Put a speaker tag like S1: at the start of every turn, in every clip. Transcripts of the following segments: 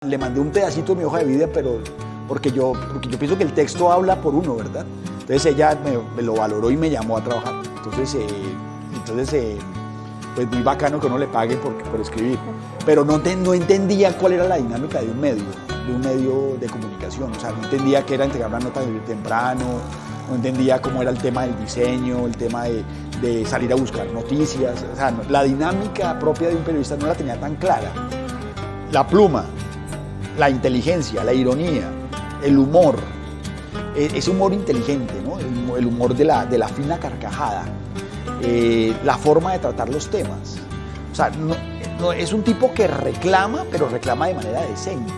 S1: Le mandé un pedacito de mi hoja de vida, pero porque yo pienso que el texto habla por uno, ¿verdad? Entonces ella me lo valoró y me llamó a trabajar. Entonces, pues muy bacano que uno le pague por escribir. Pero no entendía cuál era la dinámica de un medio de comunicación. O sea, no entendía qué era entregar una nota temprano, no entendía cómo era el tema del diseño, el tema de salir a buscar noticias. O sea, la dinámica propia de un periodista no la tenía tan clara. La pluma, la inteligencia, la ironía, el humor, ese humor inteligente, ¿no? El humor de la fina carcajada, la forma de tratar los temas. O sea, no, es un tipo que reclama, pero reclama de manera decente.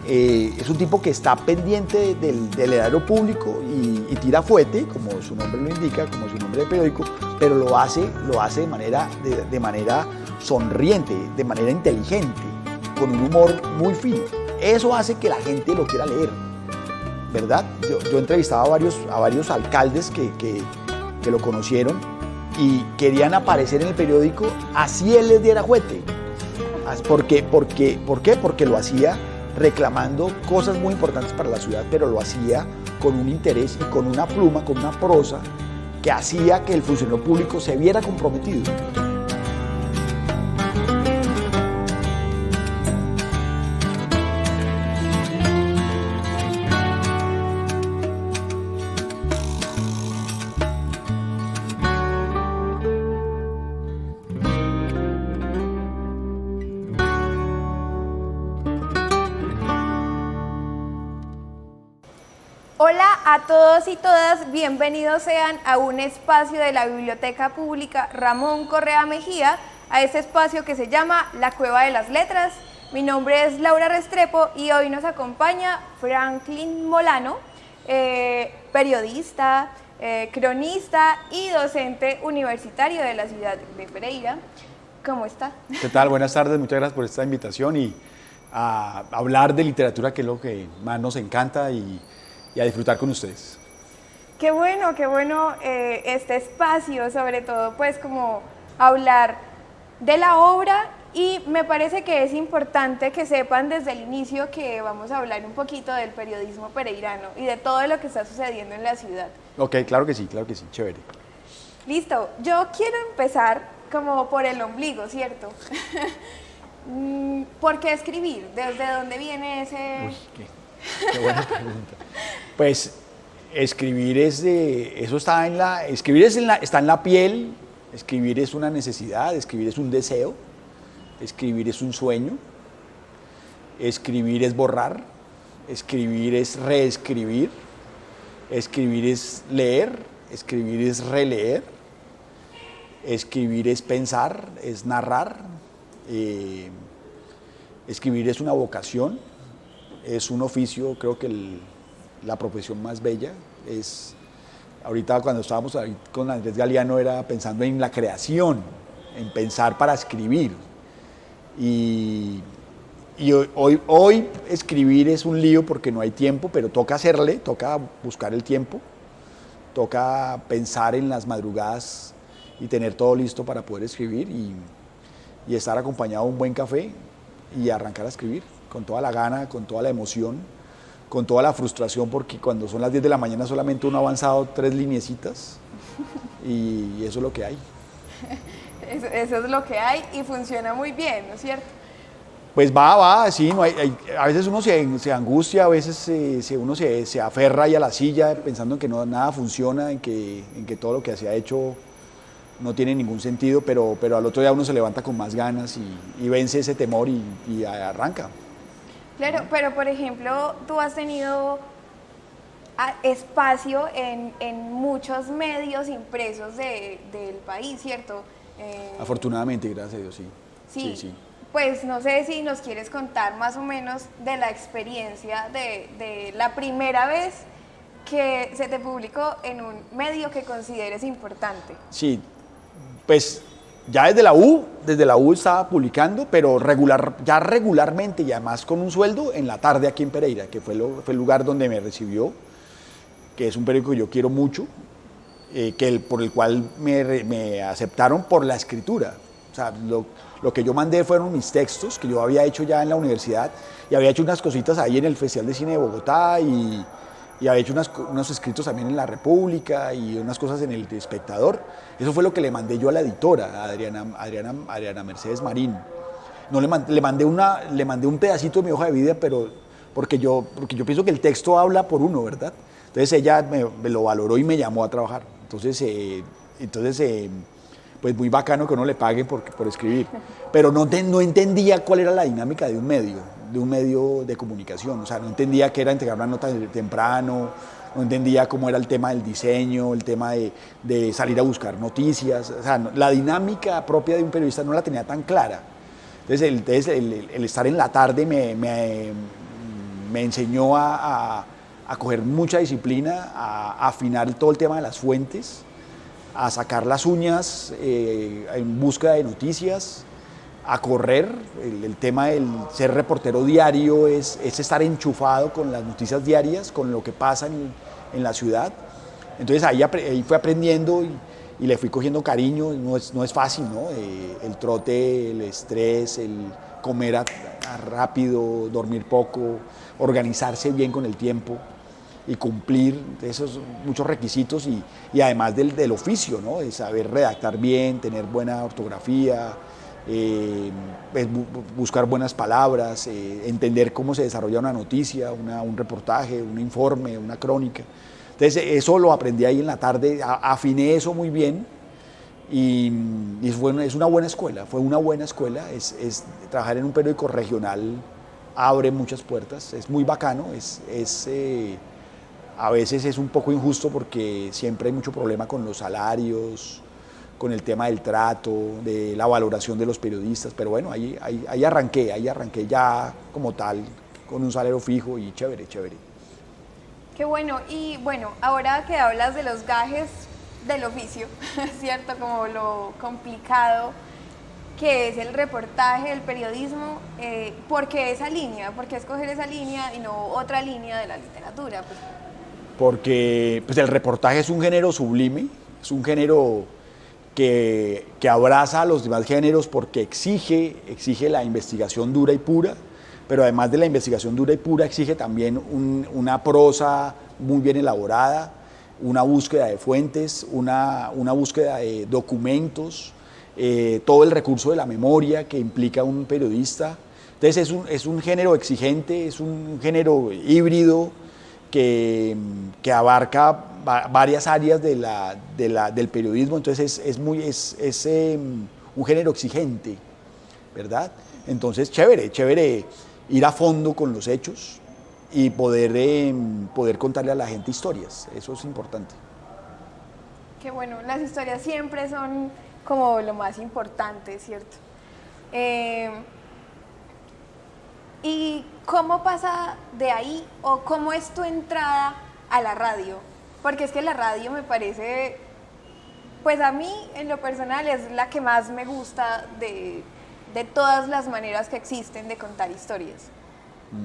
S1: Es un tipo que está pendiente del erario público y tira fuete, como su nombre lo indica, como su nombre de periódico, pero lo hace de manera sonriente, de manera inteligente, con un humor muy fino. Eso hace que la gente lo quiera leer, ¿verdad? Yo he entrevistado a varios alcaldes que lo conocieron y querían aparecer en el periódico así él les diera fuete. ¿Por qué? Porque lo hacía reclamando cosas muy importantes para la ciudad, pero lo hacía con un interés y con una pluma, con una prosa que hacía que el funcionario público se viera comprometido.
S2: Hola a todos y todas, bienvenidos sean a un espacio de la Biblioteca Pública Ramón Correa Mejía, a este espacio que se llama La Cueva de las Letras. Mi nombre es Laura Restrepo y hoy nos acompaña Franklin Molano, periodista, cronista y docente universitario de la ciudad de Pereira. ¿Cómo está?
S1: ¿Qué tal? Buenas tardes, muchas gracias por esta invitación y a hablar de literatura, que es lo que más nos encanta, y a disfrutar con ustedes.
S2: Qué bueno este espacio, sobre todo pues como hablar de la obra, y me parece que es importante que sepan desde el inicio que vamos a hablar un poquito del periodismo pereirano y de todo lo que está sucediendo en la ciudad.
S1: Ok, claro que sí, chévere.
S2: Listo, yo quiero empezar como por el ombligo, ¿cierto? ¿Por qué escribir? ¿Desde dónde viene ese...?
S1: Uy, qué buena pregunta. Pues escribir está en la piel. Escribir es una necesidad, escribir es un deseo, escribir es un sueño, escribir es borrar, escribir es reescribir, escribir es leer, escribir es releer, escribir es pensar, es narrar, escribir es una vocación. Es un oficio, creo que la profesión más bella. Ahorita cuando estábamos ahí con Andrés Galeano era pensando en la creación, en pensar para escribir. Y hoy escribir es un lío porque no hay tiempo, pero toca hacerle, toca buscar el tiempo, toca pensar en las madrugadas y tener todo listo para poder escribir y estar acompañado de un buen café y arrancar a escribir con toda la gana, con toda la emoción, con toda la frustración, porque cuando son las 10 de la mañana solamente uno ha avanzado 3 lineecitas y eso es lo que hay.
S2: Eso es lo que hay y funciona muy bien, ¿no es cierto?
S1: Pues sí, a veces uno se angustia, a veces uno se aferra ahí a la silla pensando en que nada funciona, en que todo lo que se ha hecho no tiene ningún sentido, pero al otro día uno se levanta con más ganas y vence ese temor y arranca.
S2: Claro, pero por ejemplo, tú has tenido espacio en muchos medios impresos del país, ¿cierto?
S1: Afortunadamente, gracias a Dios, sí.
S2: Sí. Pues no sé si nos quieres contar más o menos de la experiencia de la primera vez que se te publicó en un medio que consideres importante.
S1: Sí, pues ya desde la U estaba publicando, pero regularmente y además con un sueldo en la tarde aquí en Pereira, que fue el lugar donde me recibió, que es un periódico que yo quiero mucho, por el cual me aceptaron por la escritura. O sea, lo que yo mandé fueron mis textos que yo había hecho ya en la universidad y había hecho unas cositas ahí en el Festival de Cine de Bogotá y había hecho unos escritos también en La República y unas cosas en El Espectador. Eso fue lo que le mandé yo a la editora, a Adriana Mercedes Marín. No le mandé un pedacito de mi hoja de vida, pero porque yo pienso que el texto habla por uno, ¿verdad? Entonces ella me lo valoró y me llamó a trabajar. Entonces, pues muy bacano que uno le pague por escribir. Pero no entendía cuál era la dinámica de un medio de comunicación. O sea, no entendía que era entregar una nota temprano, no entendía cómo era el tema del diseño, el tema de salir a buscar noticias. O sea, la dinámica propia de un periodista no la tenía tan clara. Entonces el estar en la tarde me enseñó a coger mucha disciplina, a afinar todo el tema de las fuentes, a sacar las uñas en búsqueda de noticias, a correr. El tema del ser reportero diario es estar enchufado con las noticias diarias, con lo que pasa en la ciudad. Entonces ahí fui aprendiendo y le fui cogiendo cariño. No es fácil, ¿no? El trote, el estrés, el comer rápido, dormir poco, organizarse bien con el tiempo y cumplir esos muchos requisitos y además del oficio, ¿no? De saber redactar bien, tener buena ortografía, buscar buenas palabras, entender cómo se desarrolla una noticia, un reportaje, un informe, una crónica. Entonces eso lo aprendí ahí en la tarde, afiné eso muy bien y es una buena escuela, fue una buena escuela. Trabajar en un periódico regional abre muchas puertas, es muy bacano, a veces es un poco injusto porque siempre hay mucho problema con los salarios, con el tema del trato, de la valoración de los periodistas, pero bueno, ahí arranqué ya como tal, con un salario fijo y chévere.
S2: Qué bueno, y bueno, ahora que hablas de los gajes del oficio, ¿cierto? Como lo complicado que es el reportaje, el periodismo, ¿por qué esa línea? ¿Por qué escoger esa línea y no otra línea de la literatura? Pues,
S1: porque pues, el reportaje es un género sublime, es un género que abraza a los demás géneros porque exige la investigación dura y pura, pero además de la investigación dura y pura exige también una prosa muy bien elaborada, una búsqueda de fuentes, una búsqueda de documentos, todo el recurso de la memoria que implica un periodista. Entonces es un género exigente, es un género híbrido que abarca varias áreas del periodismo, entonces es un género exigente, ¿verdad? Entonces chévere ir a fondo con los hechos y poder contarle a la gente historias, eso es importante.
S2: Qué bueno, las historias siempre son como lo más importante, ¿cierto? ¿Y cómo pasa de ahí o cómo es tu entrada a la radio? Porque es que la radio me parece, pues a mí en lo personal es la que más me gusta de todas las maneras que existen de contar historias.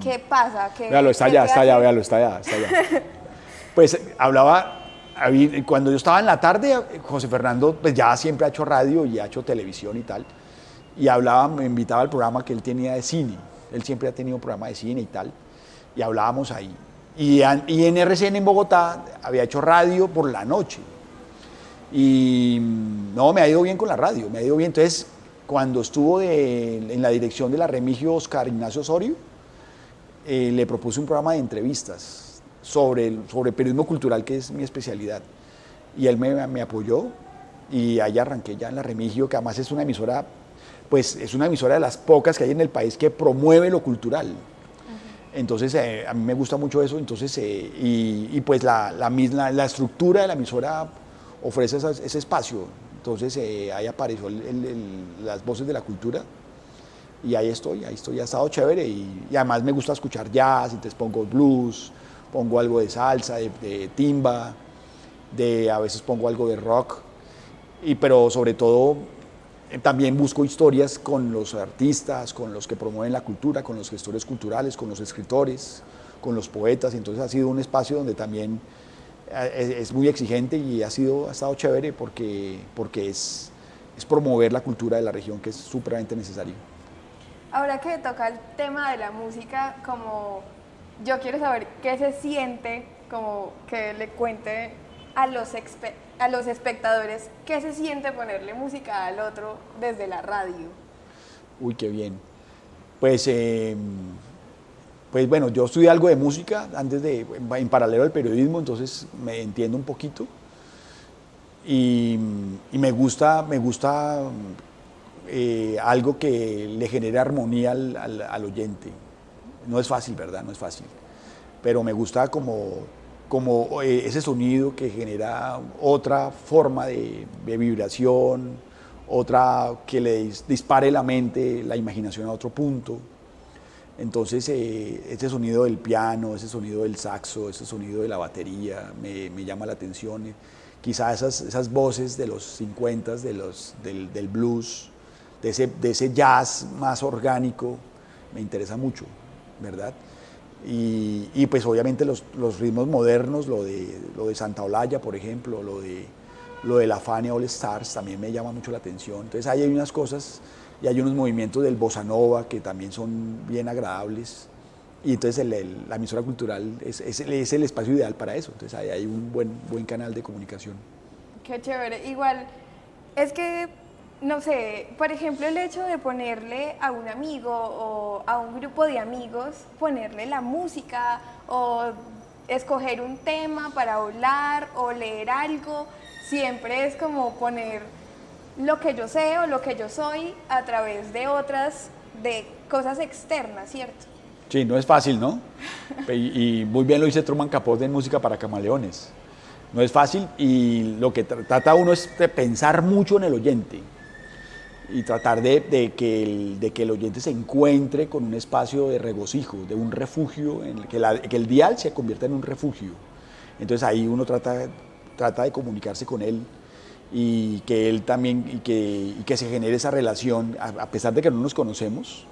S2: ¿Qué pasa?
S1: Véalo, está allá. Pues cuando yo estaba en la tarde, José Fernando pues ya siempre ha hecho radio y ha hecho televisión y tal, y me invitaba al programa que él tenía de cine. Él siempre ha tenido un programa de cine y tal, y hablábamos ahí. Y en RCN en Bogotá había hecho radio por la noche. Y no, me ha ido bien con la radio, me ha ido bien. Entonces, cuando estuvo en la dirección de la Remigio Oscar Ignacio Osorio, le propuse un programa de entrevistas sobre periodismo cultural, que es mi especialidad. Y él me apoyó y ahí arranqué ya en la Remigio, que además es una emisora, pues es una emisora de las pocas que hay en el país que promueve lo cultural. Entonces a mí me gusta mucho eso, entonces y pues la estructura de la emisora ofrece ese espacio. Entonces ahí apareció las voces de la cultura y ahí estoy, ha estado chévere y además me gusta escuchar jazz, entonces pongo blues, pongo algo de salsa, de timba, a veces pongo algo de rock, pero sobre todo también busco historias con los artistas, con los que promueven la cultura, con los gestores culturales, con los escritores, con los poetas. Entonces ha sido un espacio donde también es muy exigente y ha estado chévere porque es promover la cultura de la región, que es supremamente necesario.
S2: Ahora que toca el tema de la música, como yo quiero saber qué se siente, como que le cuente a los espectadores qué se siente ponerle música al otro desde la radio.
S1: Uy, qué bien. Pues, pues bueno, yo estudié algo de música en paralelo al periodismo, entonces me entiendo un poquito. Y me gusta algo que le genere armonía al oyente. No es fácil, ¿verdad? No es fácil. Pero me gusta como ese sonido que genera otra forma de vibración, otra que le dispare la mente, la imaginación a otro punto. Entonces, ese sonido del piano, ese sonido del saxo, ese sonido de la batería me llama la atención. Quizá esas voces de los 50, del blues, de ese jazz más orgánico, me interesa mucho, ¿verdad? Y pues obviamente los ritmos modernos, lo de Santa Olalla, por ejemplo, lo de la Fania All Stars también me llama mucho la atención. Entonces ahí hay unas cosas y hay unos movimientos del bossa nova que también son bien agradables. Y entonces la emisora cultural es el espacio ideal para eso. Entonces ahí hay un buen canal de comunicación.
S2: Qué chévere. Igual, es que, no sé, por ejemplo, el hecho de ponerle a un amigo o a un grupo de amigos, ponerle la música o escoger un tema para hablar o leer algo, siempre es como poner lo que yo sé o lo que yo soy a través de cosas externas, ¿cierto?
S1: Sí, no es fácil, ¿no? Y muy bien lo dice Truman Capote en Música para Camaleones. No es fácil y lo que trata uno es de pensar mucho en el oyente y tratar de que el oyente se encuentre con un espacio de regocijo, de un refugio, que el dial se convierta en un refugio. Entonces ahí uno trata de comunicarse con él y que él también, y que se genere esa relación, a pesar de que no nos conocemos,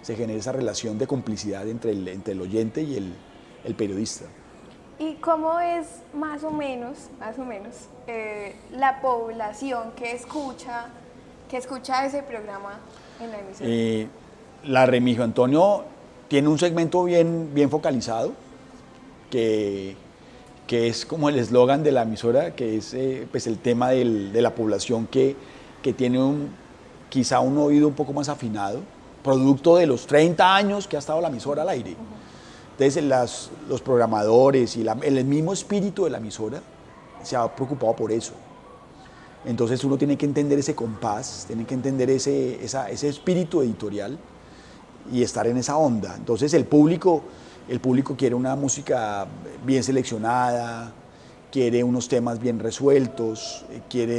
S1: se genera esa relación de complicidad entre el oyente y el periodista.
S2: ¿Y cómo es más o menos, la población que escucha ese programa en la emisora?
S1: La Remigio Antonio tiene un segmento bien focalizado, que es como el eslogan de la emisora, que es pues el tema de la población que tiene quizá un oído un poco más afinado, producto de los 30 años que ha estado la emisora al aire. Entonces los programadores y el mismo espíritu de la emisora se ha preocupado por eso. Entonces uno tiene que entender ese compás, tiene que entender ese espíritu editorial y estar en esa onda. Entonces el público quiere una música bien seleccionada, quiere unos temas bien resueltos,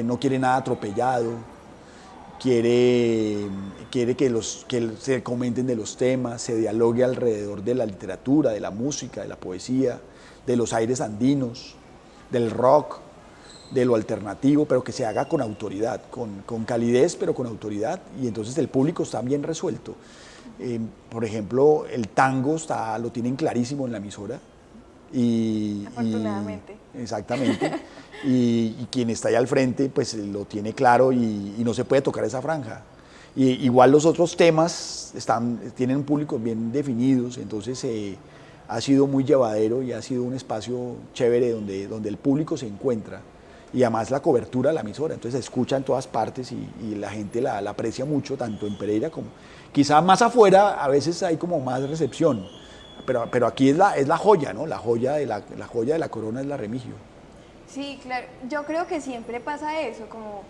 S1: no quiere nada atropellado. Quiere que se comenten de los temas, se dialogue alrededor de la literatura, de la música, de la poesía, de los aires andinos, del rock, de lo alternativo, pero que se haga con autoridad, con calidez, pero con autoridad, y entonces el público está bien resuelto. Por ejemplo, el tango lo tienen clarísimo en la emisora.
S2: Afortunadamente.
S1: Exactamente. Y quien está ahí al frente, pues lo tiene claro y no se puede tocar esa franja. Igual los otros temas tienen un público bien definidos, entonces ha sido muy llevadero y ha sido un espacio chévere donde el público se encuentra. Y además la cobertura de la emisora, entonces se escucha en todas partes y la gente la aprecia mucho, tanto en Pereira como... Quizá más afuera a veces hay como más recepción, pero aquí es la joya, ¿no? La joya de la corona es la Remigio.
S2: Sí, claro. Yo creo que siempre pasa eso, como,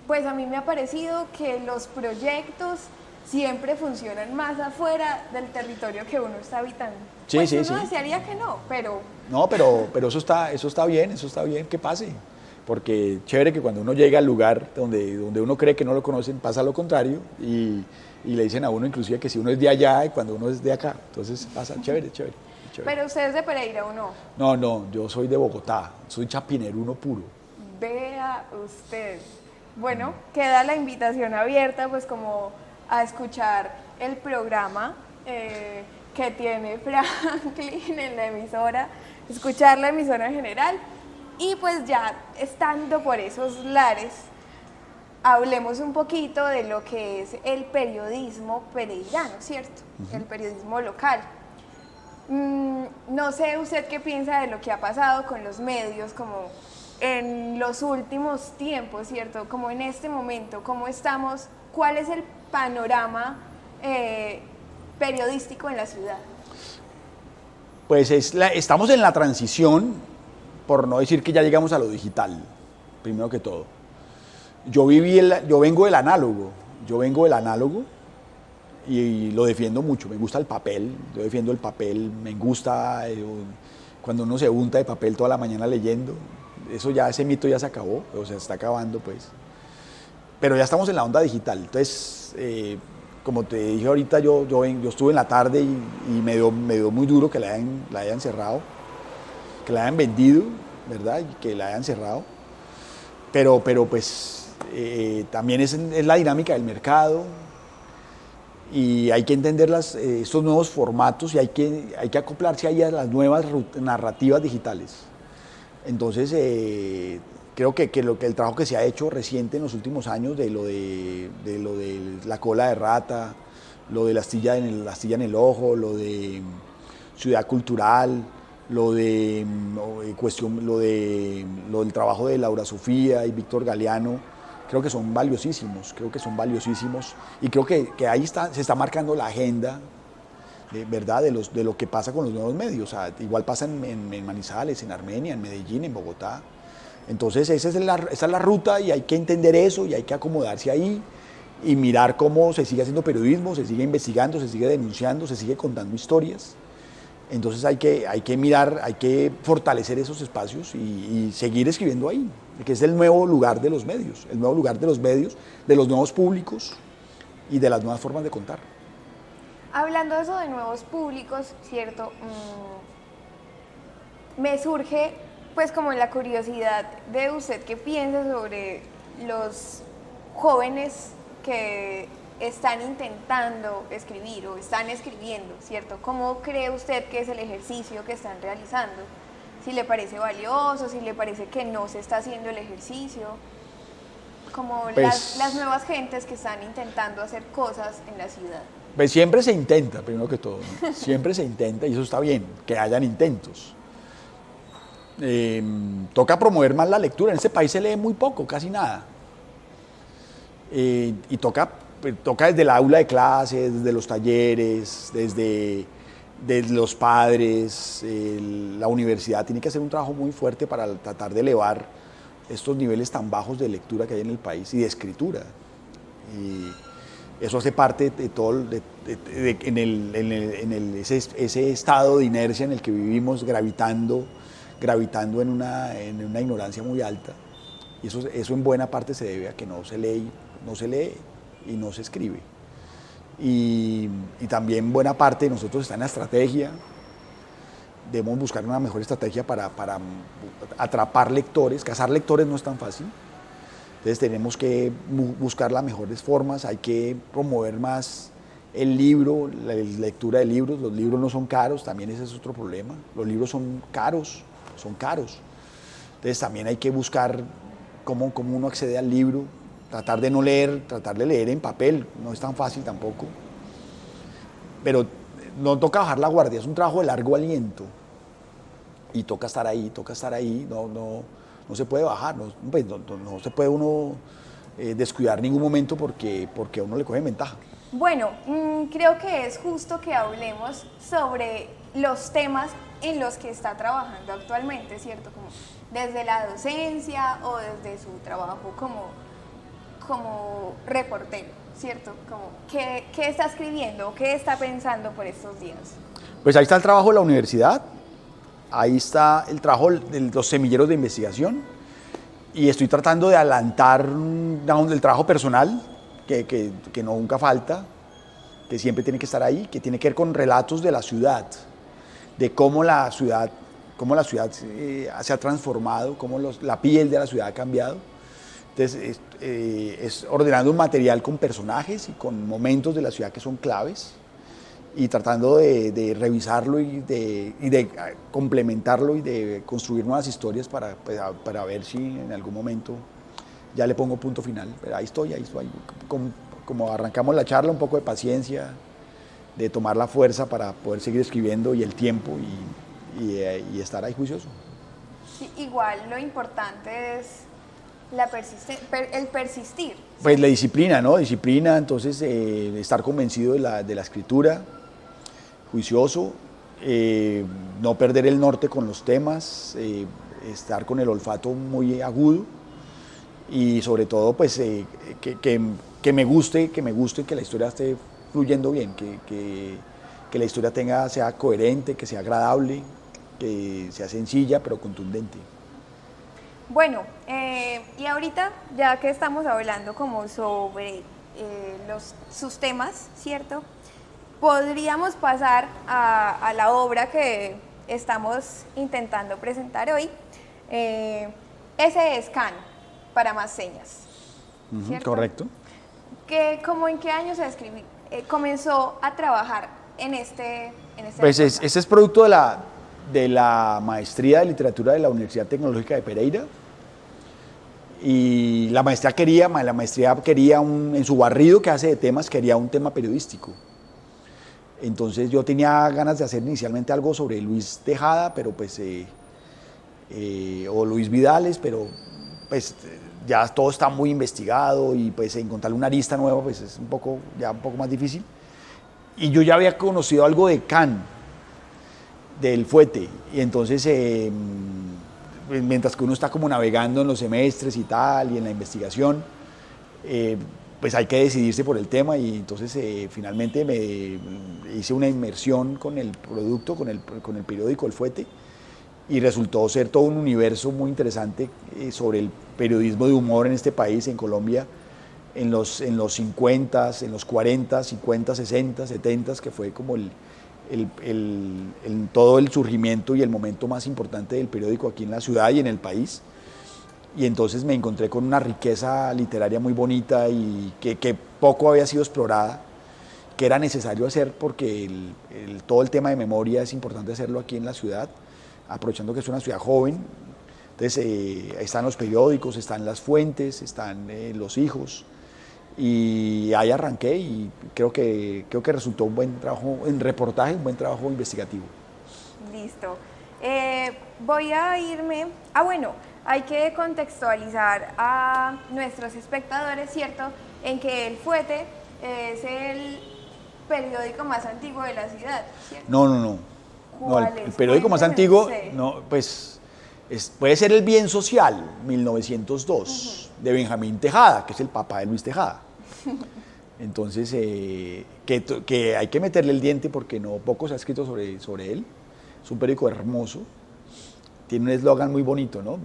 S2: pues a mí me ha parecido que los proyectos siempre funcionan más afuera del territorio que uno está habitando.
S1: Sí,
S2: pues
S1: sí,
S2: uno
S1: sí.
S2: desearía que no, pero...
S1: No, pero eso está bien que pase. Porque chévere que cuando uno llega al lugar donde uno cree que no lo conocen, pasa lo contrario y le dicen a uno inclusive que si uno es de allá y cuando uno es de acá. Entonces pasa chévere.
S2: ¿Pero usted es de Pereira o no?
S1: No, yo soy de Bogotá, soy chapineruno puro.
S2: Vea usted. Bueno, queda la invitación abierta pues como a escuchar el programa que tiene Franklin en la emisora, escuchar la emisora en general y pues ya estando por esos lares, hablemos un poquito de lo que es el periodismo pereirano, ¿cierto? El periodismo local. No sé usted qué piensa de lo que ha pasado con los medios, como en los últimos tiempos, ¿cierto? Como en este momento, ¿cómo estamos? ¿Cuál es el panorama periodístico en la ciudad?
S1: Pues estamos en la transición, por no decir que ya llegamos a lo digital, primero que todo. Yo vengo del análogo y lo defiendo mucho, me gusta el papel, yo defiendo el papel, me gusta cuando uno se unta de papel toda la mañana leyendo, ese mito ya se acabó, o sea, se está acabando pues. Pero ya estamos en la onda digital, entonces, como te dije ahorita, yo estuve en la tarde y me dio muy duro que la hayan cerrado, que la hayan vendido, ¿verdad? Y que la hayan cerrado, pero pues también es la dinámica del mercado. Y hay que entender estos nuevos formatos y hay que acoplarse ahí a las nuevas narrativas digitales. Entonces, creo que el trabajo que se ha hecho reciente en los últimos años de lo de la cola de rata, lo de la astilla en el ojo, lo de ciudad cultural, lo del trabajo de Laura Sofía y Víctor Galeano, creo que son valiosísimos y creo que ahí se está marcando la agenda, ¿verdad? De lo que pasa con los nuevos medios. O sea, igual pasa en Manizales, en Armenia, en Medellín, en Bogotá. Entonces esa es la ruta y hay que entender eso y hay que acomodarse ahí y mirar cómo se sigue haciendo periodismo, se sigue investigando, se sigue denunciando, se sigue contando historias. Entonces hay que mirar, hay que fortalecer esos espacios y seguir escribiendo ahí, que es el nuevo lugar de los medios, de los nuevos públicos y de las nuevas formas de contar.
S2: Hablando de eso de nuevos públicos, ¿cierto? Me surge pues como la curiosidad de usted qué piensa sobre los jóvenes que están intentando escribir o están escribiendo, ¿cierto? ¿Cómo cree usted que es el ejercicio que están realizando? Si le parece valioso, si le parece que no se está haciendo el ejercicio, como
S1: pues,
S2: las nuevas gentes que están intentando hacer cosas en la ciudad.
S1: Pues siempre se intenta, primero que todo, ¿no? Siempre se intenta y eso está bien, que hayan intentos. Toca promover más la lectura, en este país se lee muy poco, casi nada. Y toca desde el aula de clases, desde los talleres, desde los padres, la universidad tiene que hacer un trabajo muy fuerte para tratar de elevar estos niveles tan bajos de lectura que hay en el país y de escritura. Y eso hace parte de todo, ese estado de inercia en el que vivimos, gravitando en una ignorancia muy alta. Y eso en buena parte se debe a que no se lee y no se escribe. Y también buena parte de nosotros está en la estrategia. Debemos buscar una mejor estrategia para atrapar lectores. Cazar lectores no es tan fácil. Entonces tenemos que buscar las mejores formas, hay que promover más el libro, la lectura de libros. Los libros no son caros, también ese es otro problema. Los libros son caros. Entonces también hay que buscar cómo uno accede al libro. Tratar de leer en papel, no es tan fácil tampoco. Pero no toca bajar la guardia, es un trabajo de largo aliento. Y toca estar ahí, no se puede bajar, no se puede uno descuidar ningún momento porque a uno le coge ventaja.
S2: Bueno, creo que es justo que hablemos sobre los temas en los que está trabajando actualmente, ¿cierto? Como desde la docencia o desde su trabajo como reportero, ¿cierto? Como, ¿qué está escribiendo o qué está pensando por estos días?
S1: Pues ahí está el trabajo de la universidad, ahí está el trabajo de los semilleros de investigación y estoy tratando de adelantar el trabajo personal, que nunca falta, que siempre tiene que estar ahí, que tiene que ver con relatos de la ciudad, de cómo la ciudad se ha transformado, cómo la piel de la ciudad ha cambiado. Entonces, es ordenando un material con personajes y con momentos de la ciudad que son claves y tratando de revisarlo y de complementarlo y de construir nuevas historias para ver si en algún momento ya le pongo punto final. Pero ahí estoy, como arrancamos la charla, un poco de paciencia, de tomar la fuerza para poder seguir escribiendo y el tiempo y estar ahí juicioso.
S2: Sí, igual lo importante es el persistir.
S1: Pues la disciplina, ¿no? Disciplina, entonces estar convencido de la escritura, juicioso, no perder el norte con los temas, estar con el olfato muy agudo y sobre todo pues que me guste que la historia esté fluyendo bien, que la historia sea coherente, que sea agradable, que sea sencilla pero contundente.
S2: Bueno, y ahorita ya que estamos hablando como sobre sus temas, ¿cierto? Podríamos pasar a la obra que estamos intentando presentar hoy. Ese es Can, para más señas, ¿cierto?
S1: Correcto.
S2: ¿Cómo en qué año comenzó a trabajar en este
S1: Pues este es producto de la maestría de literatura de la Universidad Tecnológica de Pereira. Y la maestría quería en su barrido que hace de temas, quería un tema periodístico. Entonces yo tenía ganas de hacer inicialmente algo sobre Luis Tejada, pero pues, o Luis Vidales, pero pues ya todo está muy investigado y pues encontrarle una arista nueva pues es un poco más difícil. Y yo ya había conocido algo de Can, del Fuete, y entonces mientras que uno está como navegando en los semestres y tal, y en la investigación, pues hay que decidirse por el tema y entonces finalmente me hice una inmersión con el producto, con el periódico El Fuete, y resultó ser todo un universo muy interesante sobre el periodismo de humor en este país, en Colombia, en los 50, en los 40, 50, 60, 70, que fue como todo el surgimiento y el momento más importante del periódico aquí en la ciudad y en el país. Y entonces me encontré con una riqueza literaria muy bonita y que poco había sido explorada, que era necesario hacer porque todo el tema de memoria es importante hacerlo aquí en la ciudad, aprovechando que es una ciudad joven. Entonces están los periódicos, están las fuentes, están los hijos, y ahí arranqué y creo que resultó un buen trabajo en reportaje, un buen trabajo investigativo.
S2: Listo. Voy a irme... bueno, hay que contextualizar a nuestros espectadores, ¿cierto? En que El Fuete es el periódico más antiguo de la ciudad, ¿cierto?
S1: No, el periódico más antiguo, no, pues puede ser El Bien Social, 1902, de Benjamín Tejada, que es el papá de Luis Tejada. Entonces, que hay que meterle el diente porque no poco se ha escrito sobre él. Es un periódico hermoso, tiene un eslogan muy bonito, ¿no?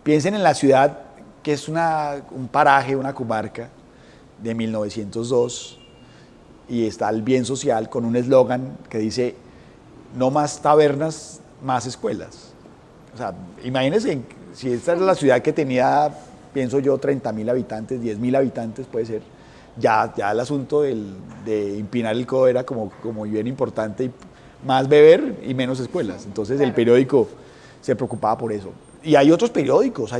S1: Piensen en la ciudad, que es un paraje, una comarca de 1902, y está El Bien Social con un eslogan que dice: no más tabernas, más escuelas. O sea, imagínense, si esta es la ciudad que tenía, pienso yo, 30.000 habitantes, 10.000 habitantes puede ser, ya el asunto de empinar el codo era como bien importante, y más beber y menos escuelas. Entonces claro, el periódico se preocupaba por eso. Y hay otros periódicos,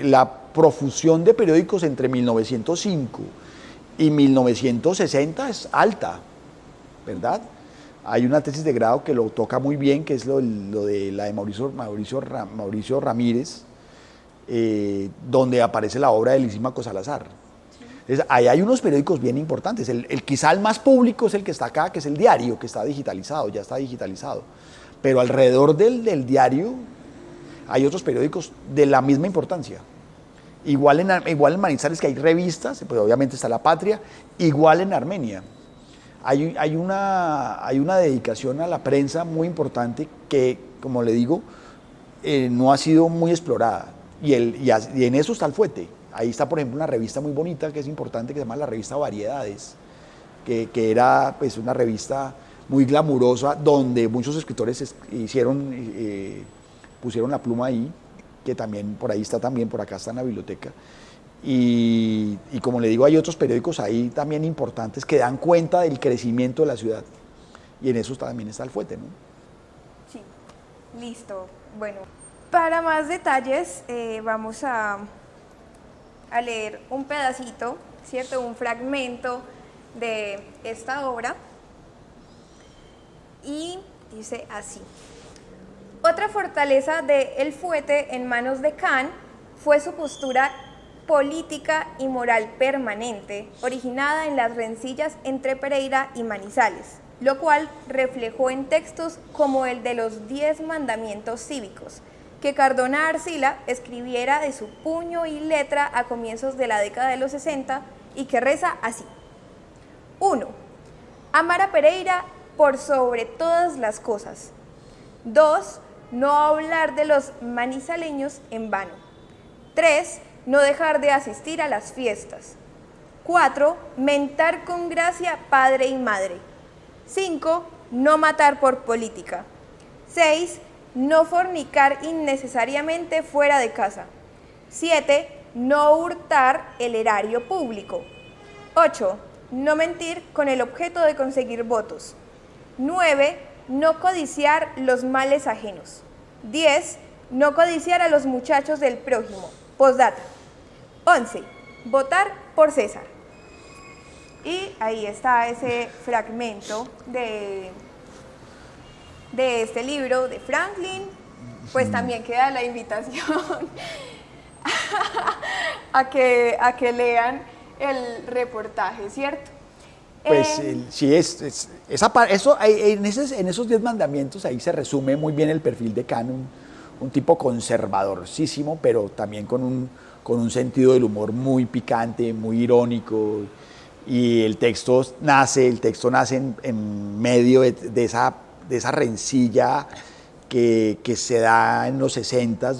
S1: la profusión de periódicos entre 1905 y 1960 es alta, ¿verdad? Hay una tesis de grado que lo toca muy bien, que es la de Mauricio Ramírez, donde aparece la obra de Lisímaco Salazar. Entonces, ahí hay unos periódicos bien importantes. Quizá el más público es el que está acá, que es El Diario, que está digitalizado, ya está digitalizado. Pero alrededor del Diario hay otros periódicos de la misma importancia. Igual en Manizales, que hay revistas, pues obviamente está La Patria, igual en Armenia. Hay una dedicación a la prensa muy importante que, como le digo, no ha sido muy explorada. Y en eso está El Fuete. Ahí está, por ejemplo, una revista muy bonita que es importante, que se llama la revista Variedades, que era pues una revista muy glamurosa, donde muchos escritores pusieron la pluma ahí, que también por ahí está, también por acá está en la biblioteca. Y como le digo, hay otros periódicos ahí también importantes que dan cuenta del crecimiento de la ciudad. Y en eso también está El Fuete, ¿no?
S2: Sí, listo. Bueno, para más detalles vamos a a leer un pedacito, ¿cierto? Un fragmento de esta obra. Y dice así. Otra fortaleza de El Fuete en manos de Kant fue su postura política y moral permanente, originada en las rencillas entre Pereira y Manizales, lo cual reflejó en textos como el de los 10 mandamientos cívicos, que Cardona Arcila escribiera de su puño y letra a comienzos de la década de los 60 y que reza así. 1. Amar a Pereira por sobre todas las cosas. 2. No hablar de los manizaleños en vano. 3. No dejar de asistir a las fiestas. 4. Mentar con gracia padre y madre. 5. No matar por política. 6. No fornicar innecesariamente fuera de casa. 7. No hurtar el erario público. 8. No mentir con el objeto de conseguir votos. 9. No codiciar los males ajenos. 10. No codiciar a los muchachos del prójimo. Postdata. 11. Votar por César. Y ahí está ese fragmento de este libro de Franklin. Pues también queda la invitación a que lean el reportaje, ¿cierto?
S1: Pues sí, en esos 10 mandamientos ahí se resume muy bien el perfil de Kant, un tipo conservadorísimo, pero también con un sentido del humor muy picante, muy irónico, y el texto nace en medio de esa rencilla que se da en los 60s,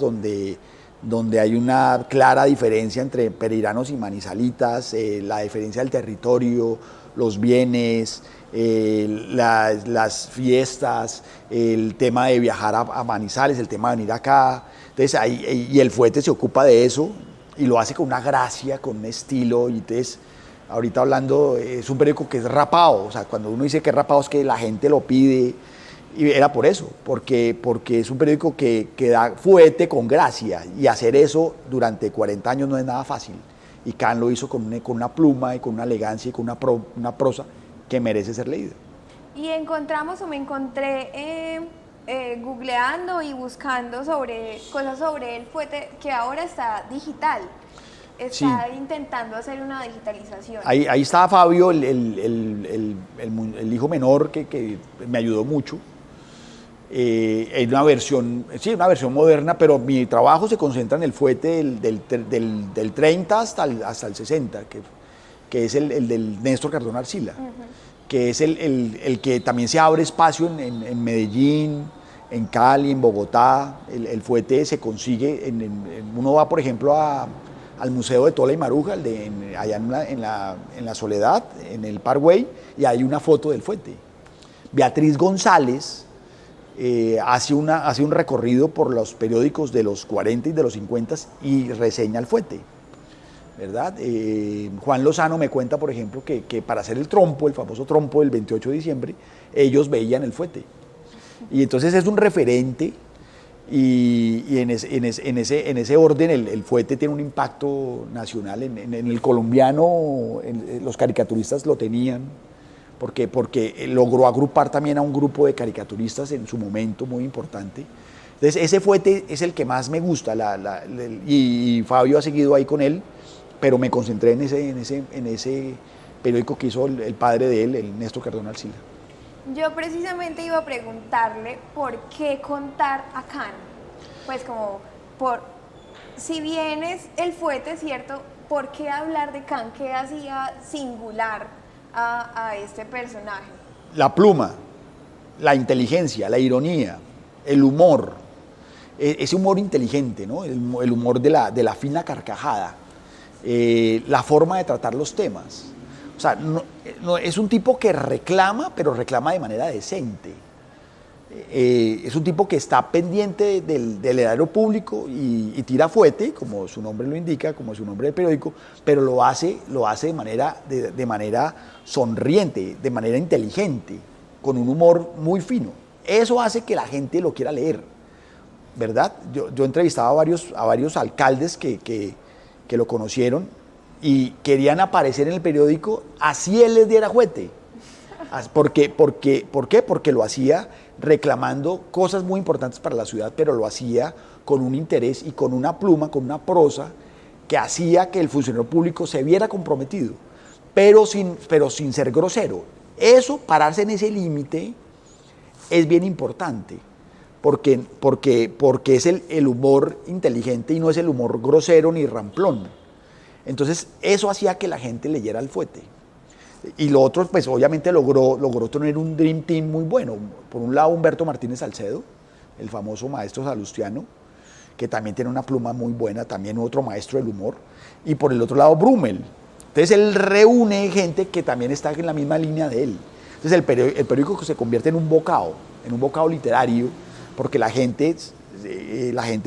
S1: donde hay una clara diferencia entre pereiranos y manizalitas, la diferencia del territorio, los bienes, las fiestas, el tema de viajar a Manizales, el tema de venir acá. Entonces, y el Fuete se ocupa de eso y lo hace con una gracia, con un estilo. Y entonces, ahorita hablando, es un periódico que es rapado. O sea, cuando uno dice que es rapado es que la gente lo pide. Y era por eso, porque es un periódico que da fuete con gracia. Y hacer eso durante 40 años no es nada fácil. Y Kant lo hizo con una pluma y con una elegancia y con una prosa que merece ser leída.
S2: Y me encontré googleando y buscando cosas sobre El Fuete, que ahora está digital. Está intentando hacer una digitalización.
S1: Ahí estaba Fabio, el hijo menor, que me ayudó mucho. Es una versión moderna, pero mi trabajo se concentra en El Fuete del 30 hasta el 60, que es el del Néstor Cardona Arcila, que es el que también se abre espacio en Medellín, en Cali, en Bogotá. El Fuete se consigue, uno va, por ejemplo, al Museo de Tola y Maruja, allá en la Soledad, en el Parkway, y hay una foto del Fuete. Beatriz González hace un recorrido por los periódicos de los 40 y de los 50 y reseña El Fuete, ¿verdad? Juan Lozano me cuenta, por ejemplo, que para hacer el famoso trompo del 28 de diciembre, ellos veían El Fuete. Y entonces es un referente y en ese orden el Fuete tiene un impacto nacional. En el colombiano los caricaturistas lo tenían, porque logró agrupar también a un grupo de caricaturistas en su momento muy importante. Entonces ese Fuete es el que más me gusta, y Fabio ha seguido ahí con él, pero me concentré en ese periódico que hizo el padre de él, el Néstor Cardona Arcila.
S2: Yo precisamente iba a preguntarle por qué contar a Kant. Pues si bien es El Fuete, ¿cierto? ¿Por qué hablar de Kant? ¿Qué hacía singular a este personaje?
S1: La pluma, la inteligencia, la ironía, el humor, ese humor inteligente, ¿no? El humor de la fina carcajada, la forma de tratar los temas. O sea, no, es un tipo que reclama, pero reclama de manera decente. Es un tipo que está pendiente del erario público y tira fuete, como su nombre lo indica, como su nombre del periódico, pero lo hace de manera sonriente, de manera inteligente, con un humor muy fino. Eso hace que la gente lo quiera leer, ¿verdad? Yo entrevistaba a varios alcaldes que que lo conocieron y querían aparecer en el periódico, así él les diera juete. ¿Por qué? Porque lo hacía reclamando cosas muy importantes para la ciudad, pero lo hacía con un interés y con una pluma, con una prosa, que hacía que el funcionario público se viera comprometido, pero sin ser grosero. Eso, pararse en ese límite, es bien importante, porque es el humor inteligente y no es el humor grosero ni ramplón. Entonces, eso hacía que la gente leyera El Fuete. Y lo otro, pues obviamente logró tener un Dream Team muy bueno. Por un lado, Humberto Martínez Salcedo, el famoso maestro salustiano, que también tiene una pluma muy buena, también otro maestro del humor. Y por el otro lado, Brummel. Entonces él reúne gente que también está en la misma línea de él. Entonces el periódico se convierte en un bocado literario, porque la gente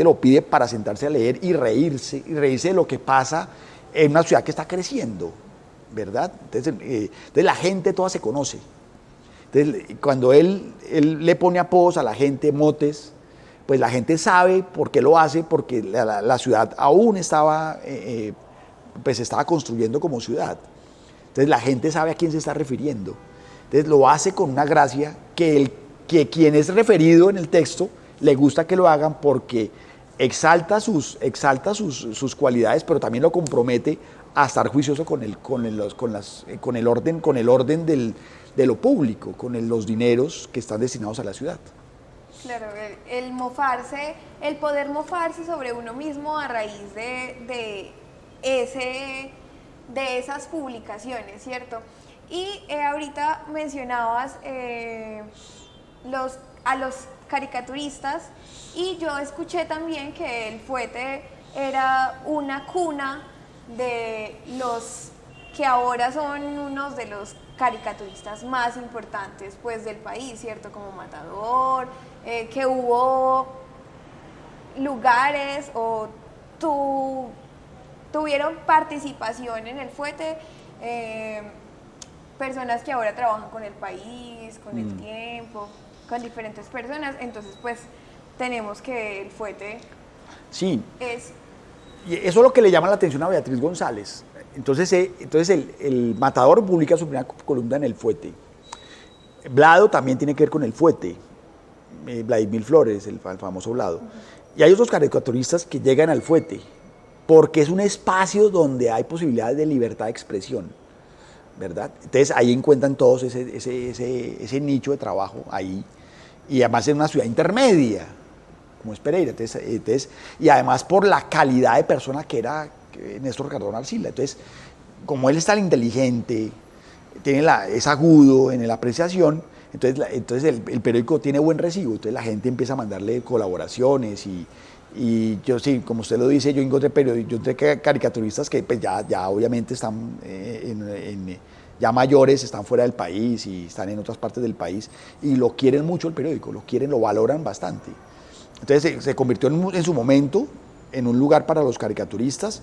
S1: lo pide para sentarse a leer y reírse de lo que pasa en una ciudad que está creciendo, ¿verdad? Entonces la gente toda se conoce. Entonces, cuando él le pone apodos a la gente, motes, pues la gente sabe por qué lo hace, porque la ciudad aún estaba construyendo como ciudad. Entonces la gente sabe a quién se está refiriendo. Entonces lo hace con una gracia que quien es referido en el texto le gusta que lo hagan, porque exalta sus cualidades, pero también lo compromete a estar juicioso con el orden de lo público, con los dineros que están destinados a la ciudad.
S2: Claro, el poder mofarse sobre uno mismo a raíz de esas publicaciones, ¿cierto? Y ahorita mencionabas a los caricaturistas, y yo escuché también que El Fuete era una cuna de los que ahora son unos de los caricaturistas más importantes, pues, del país, ¿cierto? Como Matador, que hubo lugares o tuvieron participación en El Fuete, personas que ahora trabajan con El País, con El Tiempo, con diferentes personas. Entonces, pues, tenemos que El Fuete
S1: sí.
S2: es...
S1: Y eso es lo que le llama la atención a Beatriz González. Entonces el Matador publica su primera columna en El Fuete. Blado también tiene que ver con El Fuete. Vladimir Flores, el famoso Blado. Y hay otros caricaturistas que llegan al Fuete, porque es un espacio donde hay posibilidades de libertad de expresión, ¿verdad? Entonces ahí encuentran todos ese nicho de trabajo ahí, y además en una ciudad intermedia, como es Pereira. Y además por la calidad de persona que era Néstor Cardón Arcila. Entonces, como él es tan inteligente, es agudo en la apreciación, entonces el periódico tiene buen recibo. Entonces la gente empieza a mandarle colaboraciones, y yo sí, como usted lo dice, yo encontré caricaturistas que pues ya obviamente están ya mayores, están fuera del país y están en otras partes del país, y lo quieren mucho el periódico, lo valoran bastante. Entonces se convirtió en su momento en un lugar para los caricaturistas.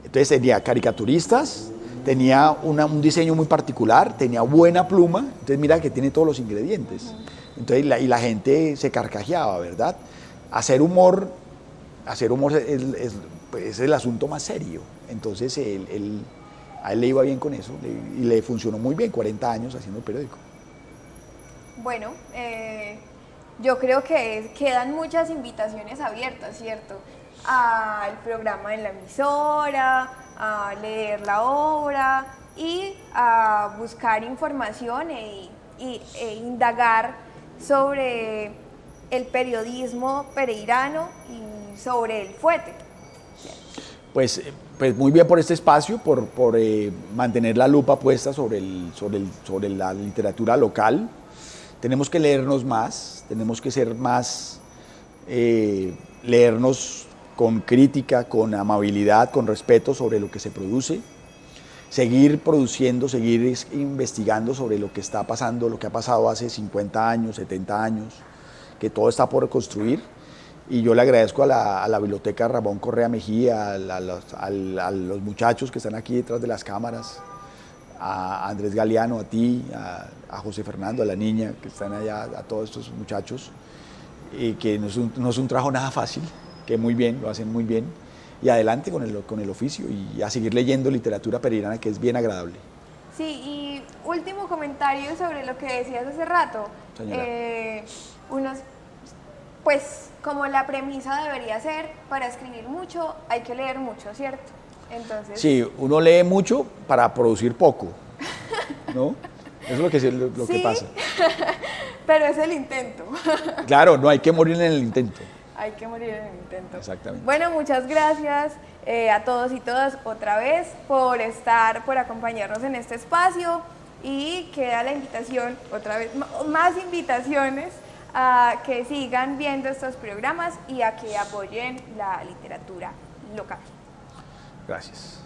S1: Entonces tenía caricaturistas, tenía un diseño muy particular, tenía buena pluma. Entonces mira que tiene todos los ingredientes. Entonces la gente se carcajeaba, ¿verdad? Hacer humor es el asunto más serio. Entonces a él le iba bien con eso, y le funcionó muy bien, 40 años haciendo el periódico.
S2: Bueno, yo creo que quedan muchas invitaciones abiertas, ¿cierto? Al programa en la emisora, a leer la obra y a buscar información e indagar sobre el periodismo pereirano y sobre El Fuete.
S1: Pues muy bien por este espacio, por mantener la lupa puesta sobre la literatura local. Tenemos que leernos más, tenemos que ser más, leernos con crítica, con amabilidad, con respeto sobre lo que se produce, seguir produciendo, seguir investigando sobre lo que está pasando, lo que ha pasado hace 50 años, 70 años, que todo está por construir. Y yo le agradezco a la Biblioteca Ramón Correa Mejía, a los muchachos que están aquí detrás de las cámaras, a Andrés Galeano, a ti, a José Fernando, a la niña que están allá, a todos estos muchachos, que no es un trabajo nada fácil, que muy bien, lo hacen muy bien, y adelante con el oficio y a seguir leyendo literatura pereirana, que es bien agradable.
S2: Sí, y último comentario sobre lo que decías hace rato.
S1: Señora.
S2: Pues como la premisa debería ser, para escribir mucho hay que leer mucho, ¿cierto? Entonces...
S1: Sí, uno lee mucho para producir poco, ¿no? Eso es lo que pasa.
S2: Pero es el intento.
S1: Claro, no hay que morir en el intento.
S2: Hay que morir en el intento.
S1: Exactamente.
S2: Bueno, muchas gracias a todos y todas otra vez por acompañarnos en este espacio, y queda la invitación, otra vez, más invitaciones a que sigan viendo estos programas y a que apoyen la literatura local.
S1: Gracias.